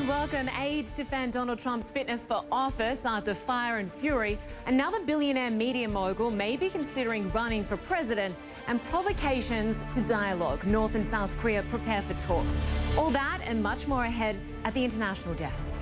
and welcome. Aides defend Donald Trump's fitness for office after fire and fury. Another billionaire media mogul may be considering running for president, and provocations to dialogue. North and South Korea prepare for talks. All that and much more ahead at the International Desk.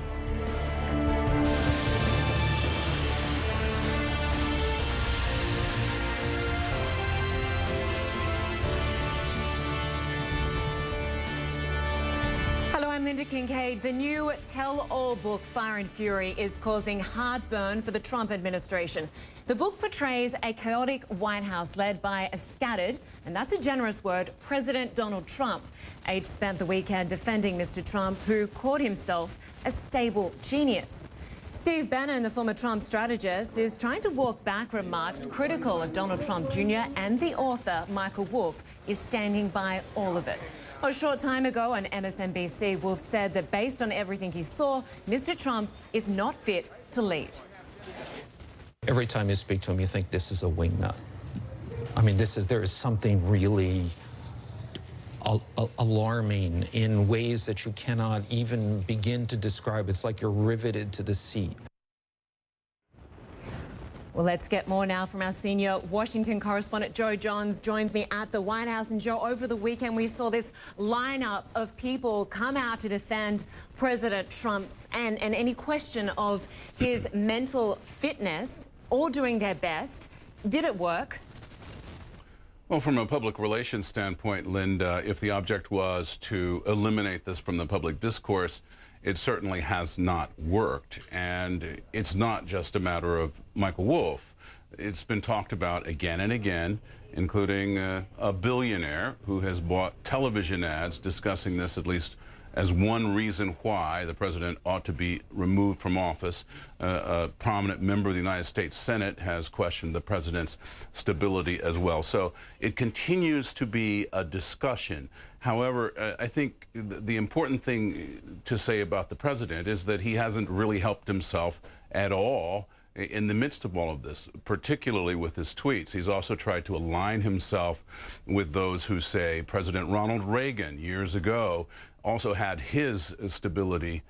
I'm Linda Kincaid. The new tell-all book, Fire and Fury, is causing heartburn for the Trump administration. The book portrays a chaotic White House led by a scattered, and that's a generous word, President Donald Trump. Aides spent the weekend defending Mr. Trump, who called himself a stable genius. Steve Bannon, the former Trump strategist, is trying to walk back remarks critical of Donald Trump Jr., and the author, Michael Wolff, is standing by all of it. A short time ago on MSNBC, Wolff said that based on everything he saw, Mr. Trump is not fit to lead. Every time you speak to him, you think this is a wingnut. I mean, there is something really alarming in ways that you cannot even begin to describe. It's like you're riveted to the seat. Well, let's get more now from our senior Washington correspondent, Joe Johns, joins me at the White House. And Joe, over the weekend, we saw this lineup of people come out to defend President Trump's and any question of his mental fitness, all doing their best. Did it work? Well, from a public relations standpoint, Linda, if the object was to eliminate this from the public discourse, it certainly has not worked. And it's not just a matter of Michael Wolff. It's been talked about again and again, including a billionaire who has bought television ads discussing this at least as one reason why the president ought to be removed from office. A prominent member of the United States Senate has questioned the president's stability as well. So it continues to be a discussion. However, I think the important thing to say about the president is that he hasn't really helped himself at all in the midst of all of this, particularly with his tweets. He's also tried to align himself with those who say President Ronald Reagan years ago also had his stability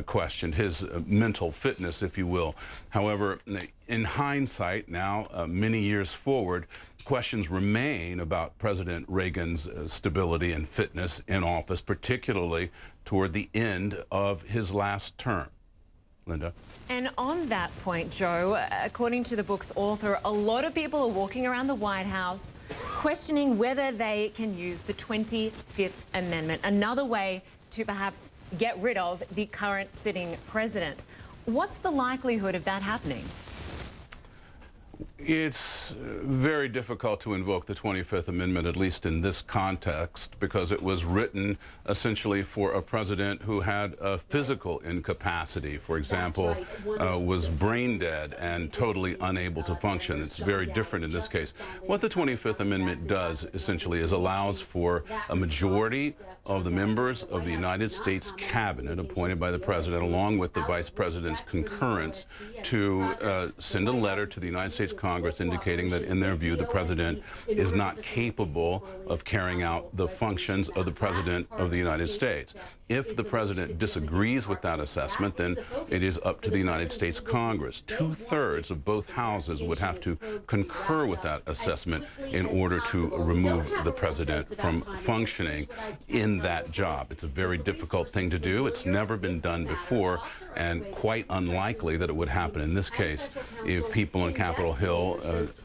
questioned, his mental fitness, if you will. However, in hindsight, now many years forward, questions remain about President Reagan's stability and fitness in office, particularly toward the end of his last term. Linda? And on that point, Joe, according to the book's author, a lot of people are walking around the White House questioning whether they can use the 25th Amendment, another way to perhaps get rid of the current sitting president. What's the likelihood of that happening? It's very difficult to invoke the 25th Amendment, at least in this context, because it was written essentially for a president who had a physical incapacity, for example, was brain dead and totally unable to function. It's very different in this case. What the 25th Amendment does essentially is allows for a majority of the members of the United States cabinet appointed by the president, along with the vice president's concurrence, to send a letter to the United States Congress indicating that, in their view, the president is not capable of carrying out the functions of the president of the United States. If the president disagrees with that assessment, then it is up to the United States Congress. Two-thirds of both houses would have to concur with that assessment in order to remove the president from functioning in that job. It's a very difficult thing to do. It's never been done before, and quite unlikely that it would happen in this case. If people in Capitol Hill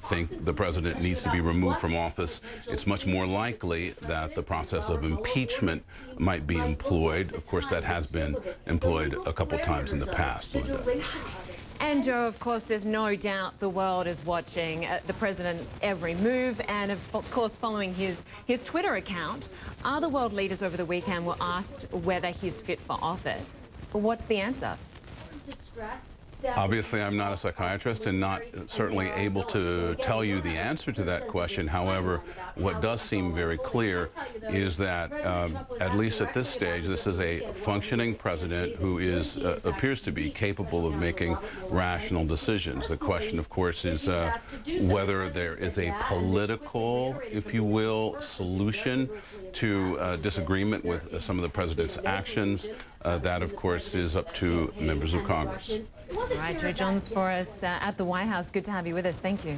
think the president needs to be removed from office, it's much more likely that the process of impeachment might be employed. Of course, that has been employed a couple times in the past, Linda. And Joe, of course, there's no doubt the world is watching the president's every move, and of course following his Twitter account. Other world leaders over the weekend were asked whether he's fit for office. What's the answer? Obviously, I'm not a psychiatrist and not certainly able to tell you the answer to that question. However, what does seem very clear is that, at least at this stage, this is a functioning president who appears to be capable of making rational decisions. The question, of course, is whether there is a political, if you will, solution to disagreement with some of the president's actions, That, of course, is up to members of Congress. All right, Joe Johns for us at the White House. Good to have you with us. Thank you.